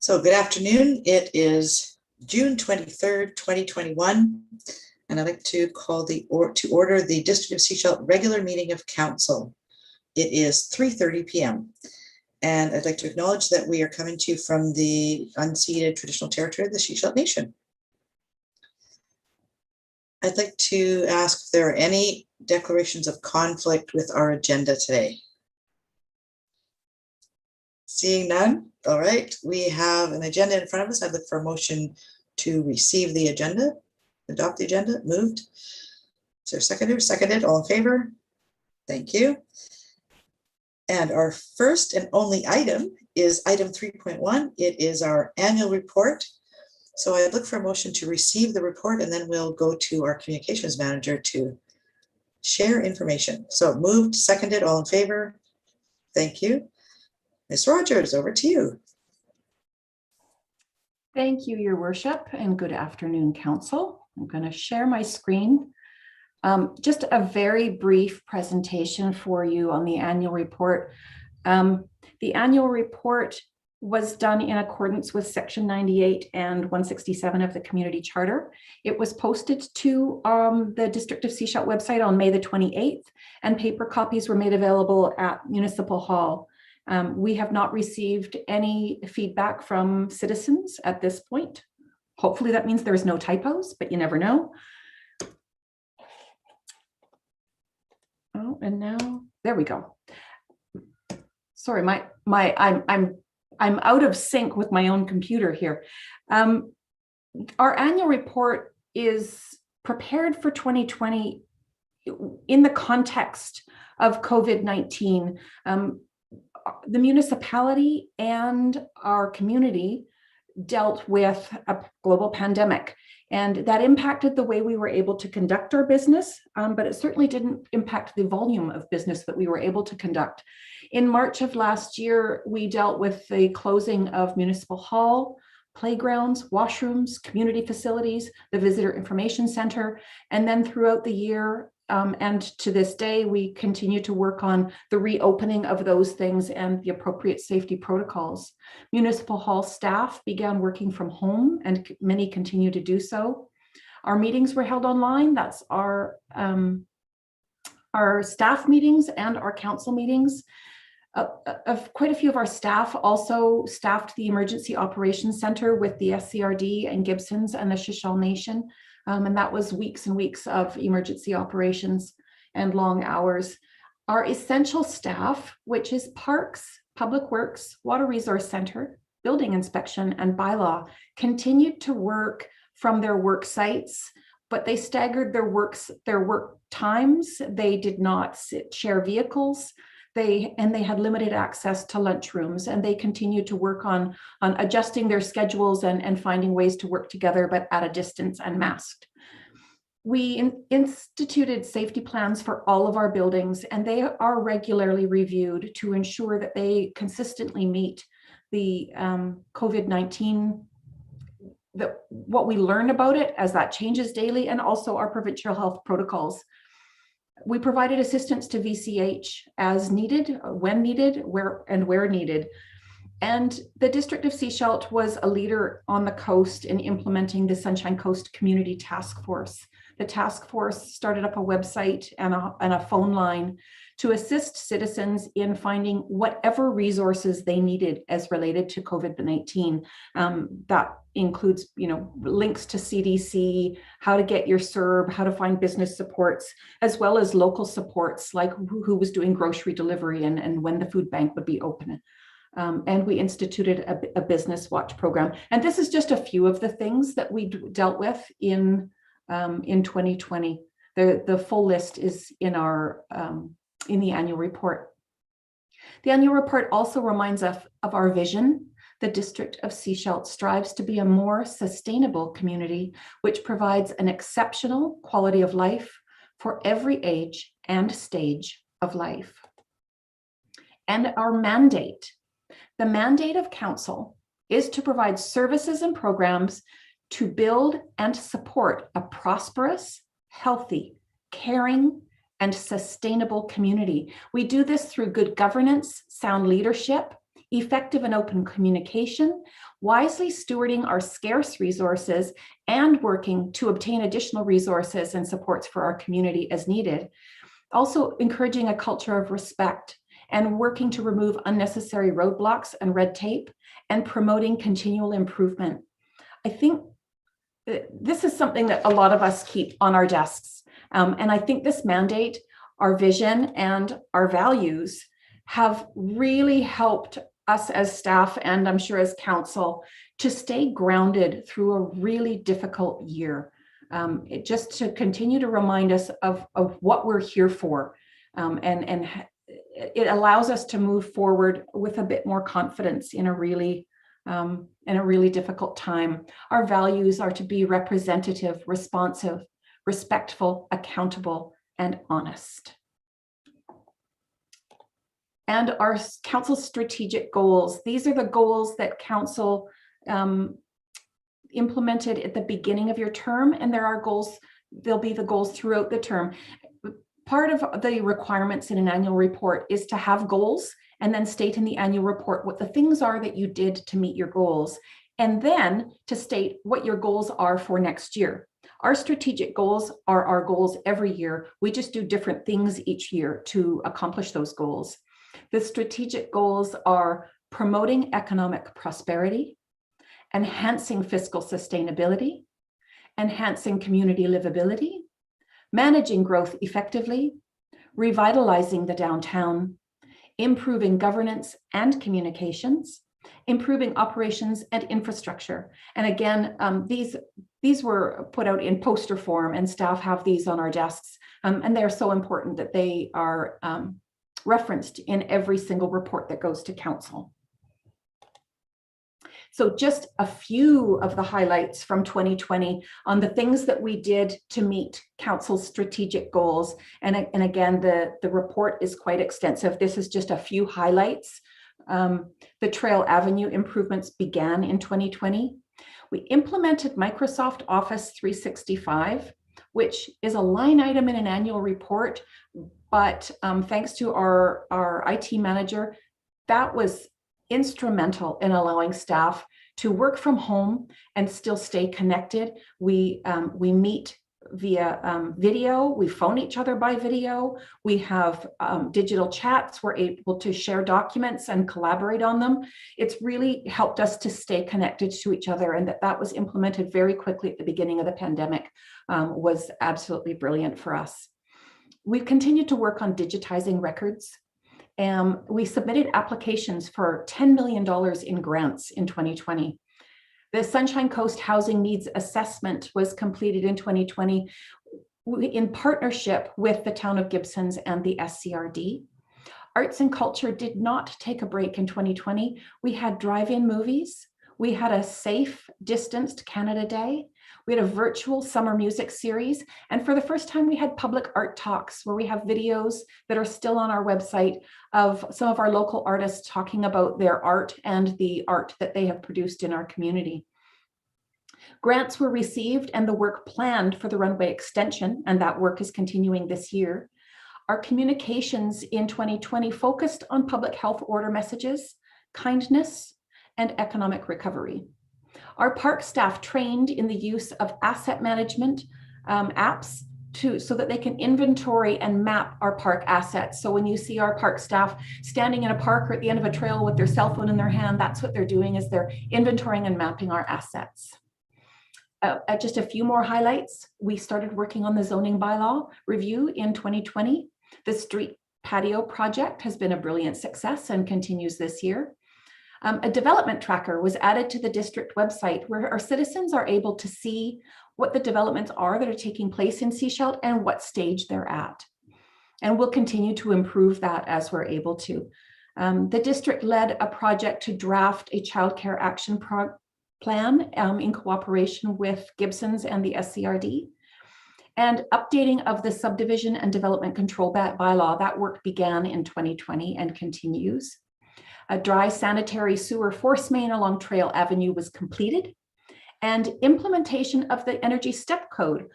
So good afternoon. It is June 23rd, 2021, and I'd like to call to order the District of Sechelt regular meeting of council. It is 3:30 p.m. and I'd like to acknowledge that we are coming to you from the unceded traditional territory of the Sechelt Nation. I'd like to ask if there are any declarations of conflict with our agenda today. Seeing none, all right, we have an agenda in front of us. I'd look for a motion to receive the agenda, adopt the agenda. Moved. Is there a seconder? Seconded. All in favor? Thank you. And our first and only item is item 3.1. It is our annual report. So I'd look for a motion to receive the report, and then we'll go to our communications manager to share information. So moved, seconded, all in favor? Thank you. Ms. Rogers, over to you. Thank you, Your Worship, and good afternoon, Council. I'm going to share my screen. Just a very brief presentation for you on the annual report. The annual report was done in accordance with Section 98 and 167 of the Community Charter. It was posted to the District of Sechelt website on May the 28th, and paper copies were made available at Municipal Hall. We have not received any feedback from citizens at this point. Hopefully that means there's no typos, but you never know. Oh, and now there we go. Sorry, I'm out of sync with my own computer here. Our annual report is prepared for 2020 in the context of COVID-19. The municipality and our community dealt with a global pandemic, and that impacted the way we were able to conduct our business, but it certainly didn't impact the volume of business that we were able to conduct. In March of last year, we dealt with the closing of Municipal Hall, playgrounds, washrooms, community facilities, the Visitor Information Center, and then throughout the year, and to this day, we continue to work on the reopening of those things and the appropriate safety protocols. Municipal Hall staff began working from home, and many continue to do so. Our meetings were held online. That's our staff meetings and our council meetings. Quite a few of our staff also staffed the Emergency Operations Center with the SCRD and Gibsons and the Sechelt Nation. And that was weeks and weeks of emergency operations and long hours. Our essential staff, which is Parks, Public Works, Water Resource Center, Building Inspection, and Bylaw, continued to work from their work sites, but they staggered their work times. They did not share vehicles. They had limited access to lunchrooms, and they continued to work on adjusting their schedules and finding ways to work together, but at a distance and masked. We instituted safety plans for all of our buildings, and they are regularly reviewed to ensure that they consistently meet the COVID-19, what we learn about it as that changes daily, and also our provincial health protocols. We provided assistance to VCH as needed, when needed, where needed. And the District of Sechelt was a leader on the coast in implementing the Sunshine Coast Community Task Force. The task force started up a website and a phone line to assist citizens in finding whatever resources they needed as related to COVID-19. That includes, links to CDC, how to get your CERB, how to find business supports, as well as local supports like who was doing grocery delivery and when the food bank would be open. And we instituted a business watch program. And this is just a few of the things that we dealt with in 2020. The full list is in the annual report. The annual report also reminds us of our vision. The District of Sechelt strives to be a more sustainable community, which provides an exceptional quality of life for every age and stage of life. And our mandate, the mandate of Council, is to provide services and programs to build and support a prosperous, healthy, caring, and sustainable community. We do this through good governance, sound leadership, effective and open communication, wisely stewarding our scarce resources, and working to obtain additional resources and supports for our community as needed. Also encouraging a culture of respect and working to remove unnecessary roadblocks and red tape, and promoting continual improvement. I think this is something that a lot of us keep on our desks. And I think this mandate, our vision, and our values have really helped us as staff, and I'm sure as council, to stay grounded through a really difficult year. Just to continue to remind us of what we're here for. And it allows us to move forward with a bit more confidence in a really difficult time. Our values are to be representative, responsive, respectful, accountable, and honest. And our council strategic goals. These are the goals that council implemented at the beginning of your term, and there are goals, there'll be the goals throughout the term. Part of the requirements in an annual report is to have goals and then state in the annual report what the things are that you did to meet your goals, and then to state what your goals are for next year. Our strategic goals are our goals every year. We just do different things each year to accomplish those goals. The strategic goals are promoting economic prosperity, enhancing fiscal sustainability, enhancing community livability, managing growth effectively, revitalizing the downtown, improving governance and communications, improving operations and infrastructure. And again, these were put out in poster form, and staff have these on our desks, and they're so important that they are referenced in every single report that goes to council. So just a few of the highlights from 2020 on the things that we did to meet council's strategic goals. And again, the report is quite extensive. This is just a few highlights. The Trail Avenue improvements began in 2020. We implemented Microsoft Office 365, which is a line item in an annual report, but thanks to our IT manager, that was instrumental in allowing staff to work from home and still stay connected. We meet via video, we phone each other by video, we have digital chats, we're able to share documents and collaborate on them. It's really helped us to stay connected to each other, and that was implemented very quickly at the beginning of the pandemic was absolutely brilliant for us. We've continued to work on digitizing records. We submitted applications for $10 million in grants in 2020. The Sunshine Coast Housing Needs Assessment was completed in 2020 in partnership with the town of Gibsons and the SCRD. Arts and culture did not take a break in 2020. We had drive-in movies. We had a safe, distanced Canada Day. We had a virtual summer music series. And for the first time, we had public art talks where we have videos that are still on our website of some of our local artists talking about their art and the art that they have produced in our community. Grants were received and the work planned for the runway extension, and that work is continuing this year. Our communications in 2020 focused on public health order messages, kindness, and economic recovery. Our park staff trained in the use of asset management apps so that they can inventory and map our park assets. So when you see our park staff standing in a park or at the end of a trail with their cell phone in their hand, that's what they're doing, is they're inventorying and mapping our assets. Just a few more highlights. We started working on the zoning bylaw review in 2020. The street patio project has been a brilliant success and continues this year. A development tracker was added to the district website where our citizens are able to see what the developments are that are taking place in Sechelt and what stage they're at. And we'll continue to improve that as we're able to. The district led a project to draft a childcare action plan in cooperation with Gibsons and the SCRD. And updating of the subdivision and development control bylaw, that work began in 2020 and continues. A dry sanitary sewer force main along Trail Avenue was completed, and implementation of the Energy Step Code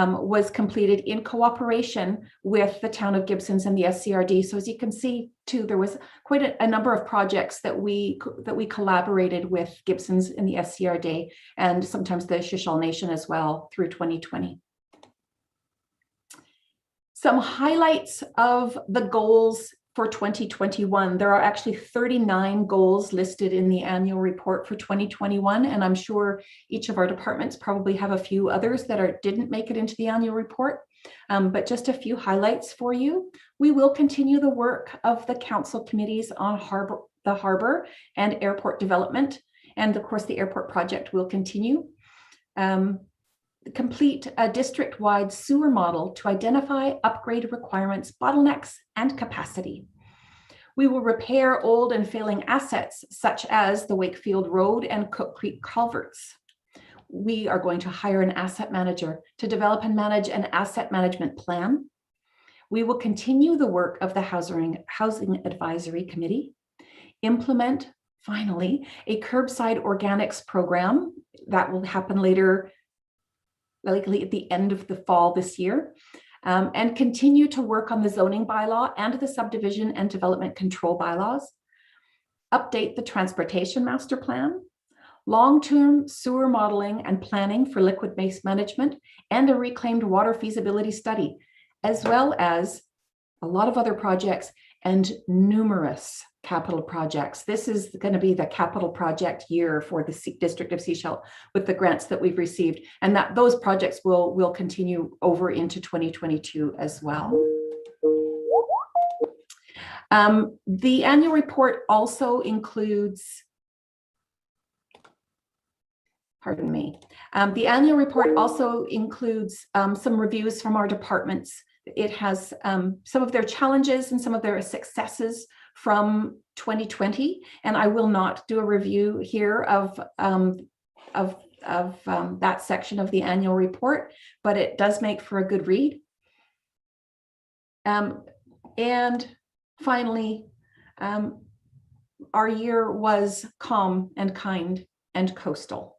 was completed in cooperation with the town of Gibsons and the SCRD. So as you can see too, there was quite a number of projects that we collaborated with Gibsons in the SCRD and sometimes the Shishal Nation as well through 2020. Some highlights of the goals for 2021. There are actually 39 goals listed in the annual report for 2021, and I'm sure each of our departments probably have a few others that didn't make it into the annual report, but just a few highlights for you. We will continue the work of the council committees on the harbor and airport development, and of course the airport project will continue. Complete a district-wide sewer model to identify upgrade requirements, bottlenecks, and capacity. We will repair old and failing assets, such as the Wakefield Road and Cook Creek culverts. We are going to hire an asset manager to develop and manage an asset management plan. We will continue the work of the Housing Advisory Committee, implement, finally, a curbside organics program that will happen later, likely at the end of the fall this year, and continue to work on the zoning bylaw and the subdivision and development control bylaws, update the transportation master plan, long-term sewer modeling and planning for liquid waste management, and a reclaimed water feasibility study, as well as a lot of other projects and numerous capital projects. This is going to be the capital project year for the District of Sechelt with the grants that we've received, and that those projects will continue over into 2022 as well. The annual report also includes, pardon me, the annual report also includes some reviews from our departments. It has some of their challenges and some of their successes from 2020, and I will not do a review here of that section of the annual report, but it does make for a good read. And finally, our year was calm and kind and coastal.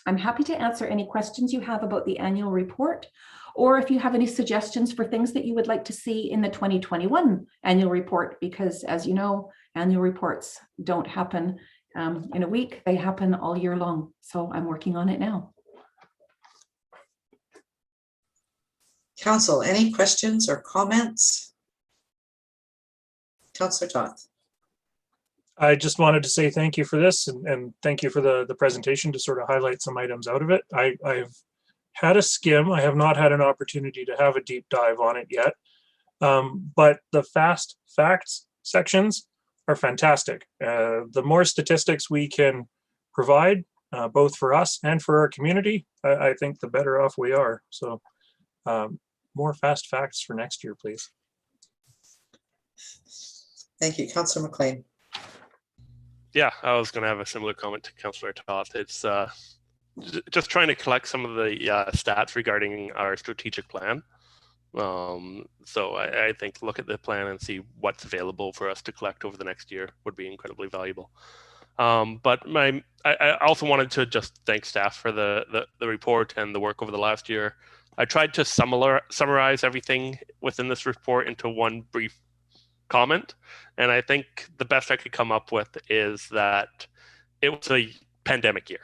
I'm happy to answer any questions you have about the annual report, or if you have any suggestions for things that you would like to see in the 2021 annual report, because as you know, annual reports don't happen in a week, they happen all year long. So I'm working on it now. Council, any questions or comments? Councillor Toth. I just wanted to say thank you for this and thank you for the presentation to sort of highlight some items out of it. I've had a skim. I have not had an opportunity to have a deep dive on it yet. But the fast facts sections are fantastic. The more statistics we can provide, both for us and for our community, I think the better off we are. So more fast facts for next year, please. Thank you. Councillor McLean. Yeah, I was going to have a similar comment to Councillor Toth. It's just trying to collect some of the stats regarding our strategic plan. So I think look at the plan and see what's available for us to collect over the next year would be incredibly valuable. But I also wanted to just thank staff for the report and the work over the last year. I tried to summarize everything within this report into one brief comment, and I think the best I could come up with is that it was a pandemic year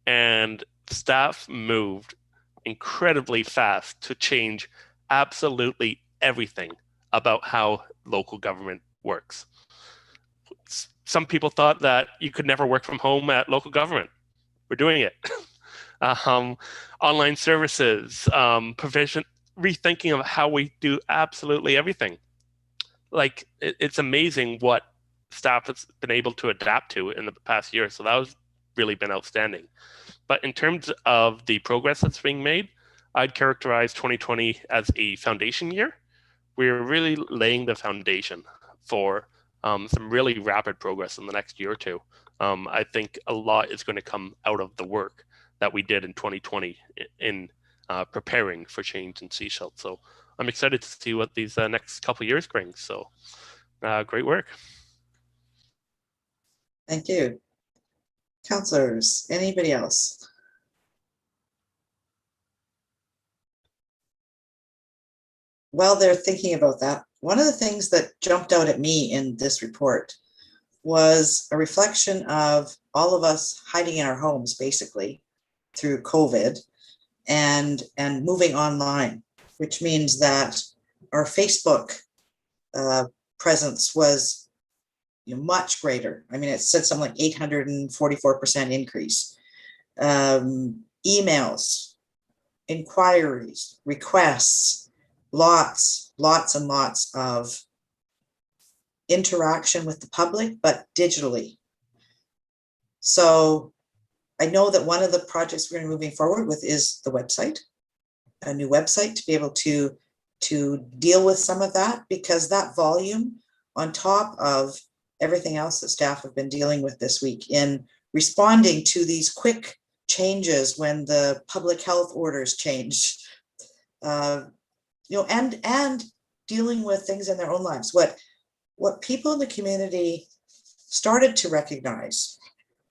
and staff moved incredibly fast to change absolutely everything about how local government works. Some people thought that you could never work from home at local government. We're doing it. Online services, provision, rethinking of how we do absolutely everything. Like, it's amazing what staff has been able to adapt to in the past year. So that was really been outstanding. But in terms of the progress that's being made, I'd characterize 2020 as a foundation year. We're really laying the foundation for some really rapid progress in the next year or two. I think a lot is going to come out of the work that we did in 2020 in preparing for change in Sechelt. So I'm excited to see what these next couple of years bring. So great work. Thank you. Councillors, anybody else? While they're thinking about that, one of the things that jumped out at me in this report was a reflection of all of us hiding in our homes, basically, through COVID and moving online, which means that our Facebook presence was much greater. I mean, it said something like 844% increase. Emails, inquiries, requests, lots and lots of interaction with the public, but digitally. So I know that one of the projects we're moving forward with is the website, a new website to be able to deal with some of that, because that volume on top of everything else that staff have been dealing with this week in responding to these quick changes when the public health orders changed, and dealing with things in their own lives. What people in the community started to recognize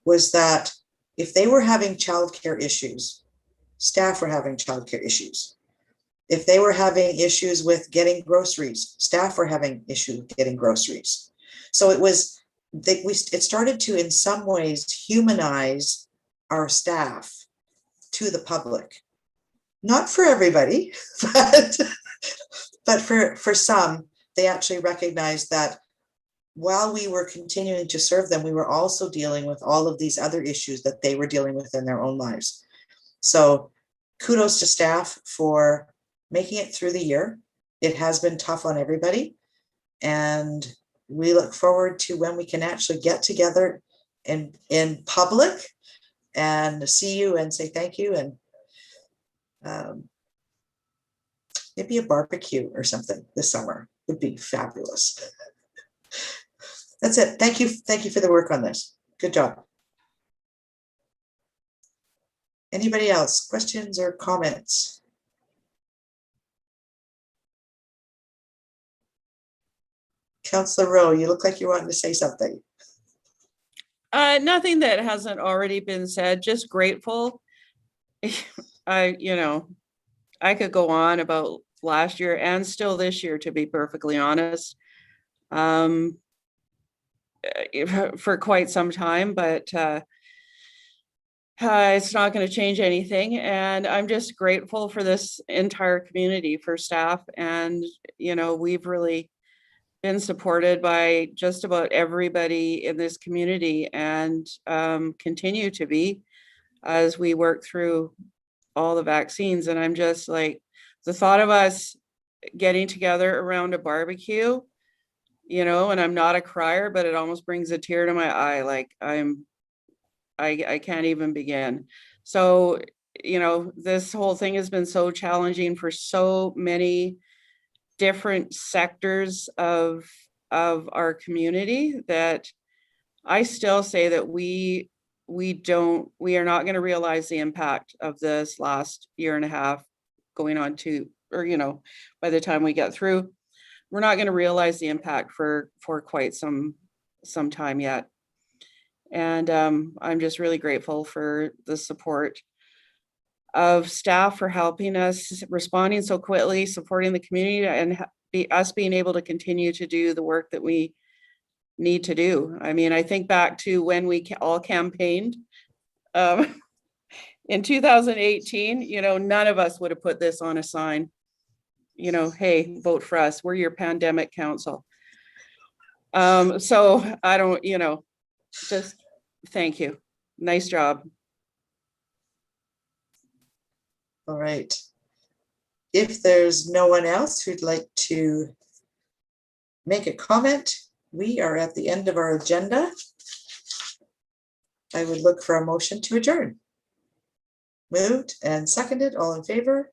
was that if they were having childcare issues, staff were having childcare issues. If they were having issues with getting groceries, staff were having issues with getting groceries. So it started to, in some ways, humanize our staff to the public. Not for everybody, but for some, they actually recognized that while we were continuing to serve them, we were also dealing with all of these other issues that they were dealing with in their own lives. So kudos to staff for making it through the year. It has been tough on everybody. And we look forward to when we can actually get together in public and see you and say thank you, and maybe a barbecue or something this summer would be fabulous. That's it. Thank you. Thank you for the work on this. Good job. Anybody else? Questions or comments? Councillor Rowe, you look like you wanted to say something. Nothing that hasn't already been said, just grateful. I could go on about last year and still this year, to be perfectly honest, for quite some time, but it's not going to change anything. And I'm just grateful for this entire community, for staff. And, we've really been supported by just about everybody in this community, and continue to be as we work through all the vaccines. And I'm just like, the thought of us getting together around a barbecue, and I'm not a crier, but it almost brings a tear to my eye. Like I can't even begin. So, this whole thing has been so challenging for so many different sectors of our community that I still say that we are not going to realize the impact of this last year and a half going on to, or, by the time we get through, we're not going to realize the impact for quite some time yet. And I'm just really grateful for the support of staff for helping us, responding so quickly, supporting the community, and us being able to continue to do the work that we need to do. I mean, I think back to when we all campaigned in 2018, none of us would have put this on a sign, hey, vote for us. We're your pandemic council. So I don't, just thank you. Nice job. All right. If there's no one else who'd like to make a comment, we are at the end of our agenda. I would look for a motion to adjourn. Moved and seconded, all in favor?